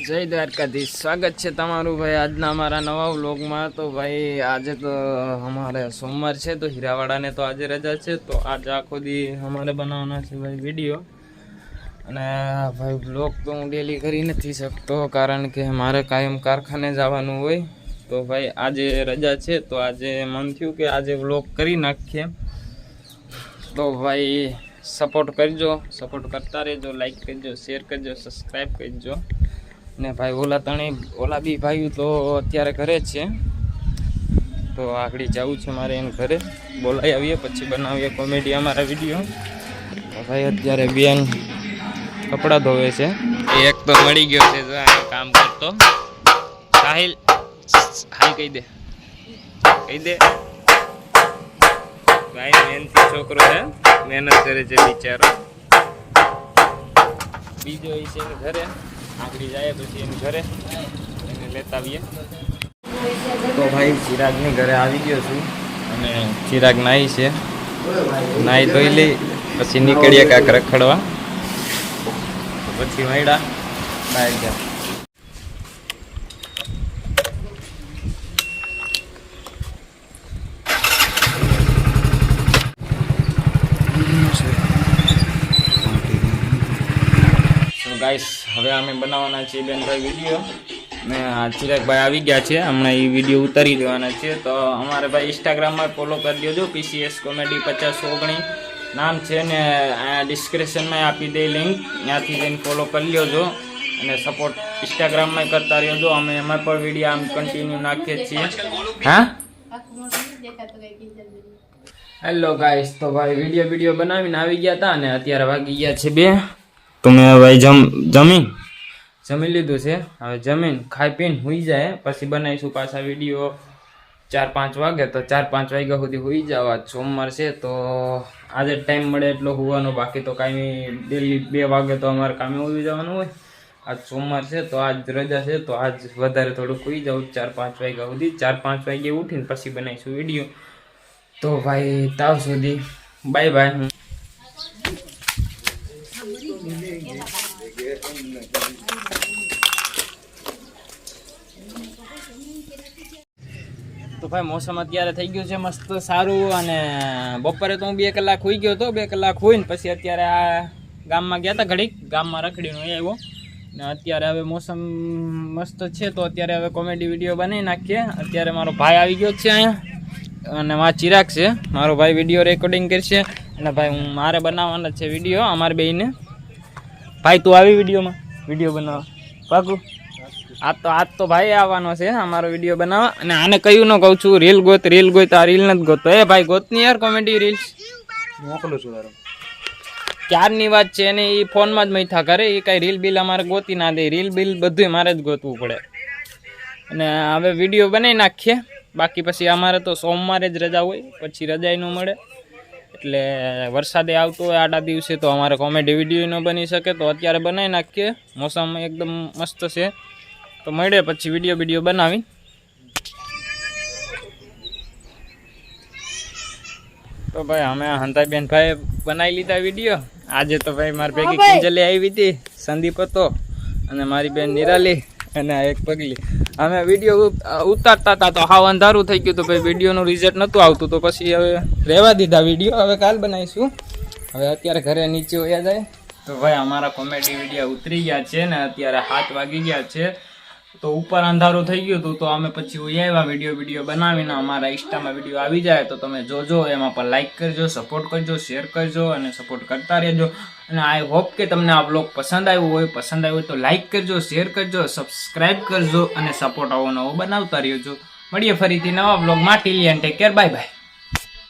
જય દ્વારકાધીશ, સ્વાગત છે તમારું ભાઈ આજના અમારા નવા વ્લોગમાં। તો ભાઈ આજે તો અમારે સોમવાર છે, તો હીરાવાડાને તો આજે રજા છે, તો આજે આખો દી અમારે બનાવવાના છે ભાઈ વિડીયો। અને ભાઈ વ્લોગ તો હું ડેલી કરી નથી શકતો, કારણ કે મારે કાયમ કારખાને જવાનું હોય। તો ભાઈ આજે રજા છે, તો આજે મન થયું કે આજે વ્લોગ કરી નાખીએ। તો ભાઈ સપોર્ટ કરજો, સપોર્ટ કરતા રહેજો, લાઈક કરજો, શેર કરજો, સબસ્ક્રાઈબ કરજો। ને ભાઈ ઓલા બી ભાઈ તો અત્યારે ઘરે જ છે, તો આગળ જવું છે મારે એને ઘરે, બોલાવી આવીએ પછી બનાવીએ કોમેડી અમારા વિડીયો। ભાઈ અત્યારે બેન કપડાં ધોવે છે, એક તો મળી ગયો છે જો આ કામ કરતો સાહિલ, હાઈ કહી દે ભાઈ મહેનતી છોકરો છે, મહેનત કરે છે બિચારો। બીજો એ છે ઘરે, આગળ જાય પછી એને ઘરે એને લેતા આવીએ। તો ભાઈ ચિરાગની ઘરે આવી ગયો છું, અને ચિરાગ નાહી છે, નાહી ધોઈ લઈ પછી નીકળીએ કાંક રખડવા, પછી વાયડા બહાર ગયા। ગાઈસ હવે અમે બનાવવાના છીએ બેનભાઈ વિડીયો, ને ચિરાગભાઈ આવી ગયા છે, હમણાં એ વિડીયો ઉતારી દેવાના છે। તો અમારે ભાઈ ઇન્સ્ટાગ્રામમાં ફોલો કરી દેજો, PCS કોમેડી 5019 નામ છે, ને આ ડિસ્ક્રિપ્શનમાં આપી દે લિંક, ત્યાંથી જઈને ફોલો કરી લેજો, અને સપોર્ટ ઇન્સ્ટાગ્રામમાં કરતા રહેજો। અમે એમાં પણ વિડીયો આમ કન્ટિન્યુ નાખીએ છીએ। હા હેલો ગાઈસ, તો ભાઈ વિડીયો બનાવીને આવી ગયા હતા, અને અત્યારે વાગી ગયા છે 2। તમે ભાઈ જમી લીધું છે, હવે જમીન ખાઈ પીને હુઈ જાય, પછી બનાવીશું પાછા વિડીયો 4-5 વાગે। તો 4-5 વાગ્યા સુધી હુઈ જાવ, આજ સોમવાર છે, તો આજે ટાઈમ મળે એટલો હુવાનો, બાકી તો કાંઈ ડેલી 2 વાગે તો અમારે કામે ઉઈ જવાનું હોય। આજ સોમવાર છે, તો આજ રજા છે, તો આજ વધારે થોડુંક હુઈ જાઉં 4-5 વાગ્યા સુધી। 4-5 વાગે ઉઠીને પછી બનાવીશું વિડીયો। તો ભાઈ તાવ સુધી બાય બાય। તો ભાઈ મોસમ અત્યારે થઈ ગયું છે મસ્ત સારું, અને બપોરે તો હું 2 કલાક હોઈ ગયો હતો, 2 કલાક હોઈને પછી અત્યારે આ ગામમાં ગયા હતા, ઘડીક ગામમાં રખડીને આવ્યો, ને અત્યારે હવે મોસમ મસ્ત છે, તો અત્યારે હવે કોમેડી વિડીયો બનાવી નાખીએ। અત્યારે મારો ભાઈ આવી ગયો છે અહીંયા, અને મારા ચિરાગ છે મારો ભાઈ, વિડીયો રેકોર્ડિંગ કરશે, અને ભાઈ મારે બનાવવાના છે વિડીયો અમારે બેયને। ભાઈ તું આવી વિડીયોમાં વિડીયો બનાવવા પાકું? આજ તો ભાઈ આવવાનો છે અમારો વિડીયો બનાવવા, અને આને કયું ન કહું છું રીલ ગોત, આ રીલ નથી ગોતતો। એ ભાઈ ગોતની યાર કોમેડી રીલ્સ મોકલું છું યાર, ક્યારની વાત છે, એને એ ફોનમાં જ મૈથા કરે, એ કાંઈ રીલ બિલ અમારે ગોતી ના દે, રીલ બિલ બધું મારે જ ગોતવું પડે। અને હવે વિડીયો બનાવી નાખીએ, બાકી પછી અમારે તો સોમવારે જ રજા હોય, પછી રજા ન મળે, એટલે વરસાદે આવતો હોય આડા દિવસે, તો અમારે કોમેડી વિડીયો ન બની શકે, તો અત્યારે બનાવી નાખીએ। મોસમ એકદમ મસ્ત છે, તો મળે પછી વિડીયો બનાવી। તો ભાઈ અમે હંતાબેન ભાઈ બનાવી લીધા વિડીયો। આજે તો ભાઈ મારી ભેગી કિંજલી આવી હતી, સંદીપ હતો, અને મારી બેન નિરાલી, અને આ એક પગલી। અમે વિડીયો ઉતારતા હતા તો હાવ અંધારું થઈ ગયું, તો ભાઈ વિડીયોનું રિઝલ્ટ નહોતું આવતું, તો પછી હવે રહેવા દીધા વિડીયો, હવે કાલ બનાવીશું। હવે અત્યારે ઘરે નીચે વયા જાય। તો ભાઈ અમારા કોમેડી વિડીયો ઉતરી ગયા છે, ને અત્યારે 7 વાગી ગયા છે, તો ઉપર અંધારું થઈ ગયું હતું, તો અમે પછી આવ્યા વિડીયો બનાવીને, અમારા ઇન્સ્ટામાં વિડીયો આવી જાય તો તમે જોજો, એમાં પણ લાઈક કરજો, સપોર્ટ કરજો, શેર કરજો, અને સપોર્ટ કરતા રહેજો। અને આઈ હોપ કે તમને આ બ્લોગ પસંદ આવ્યું હોય તો લાઈક કરજો, શેર કરજો, સબસ્ક્રાઈબ કરજો, અને સપોર્ટ આવો નવો બનાવતા રહેજો। મળીએ ફરીથી નવા બ્લોગમાં, till and take care, bye by.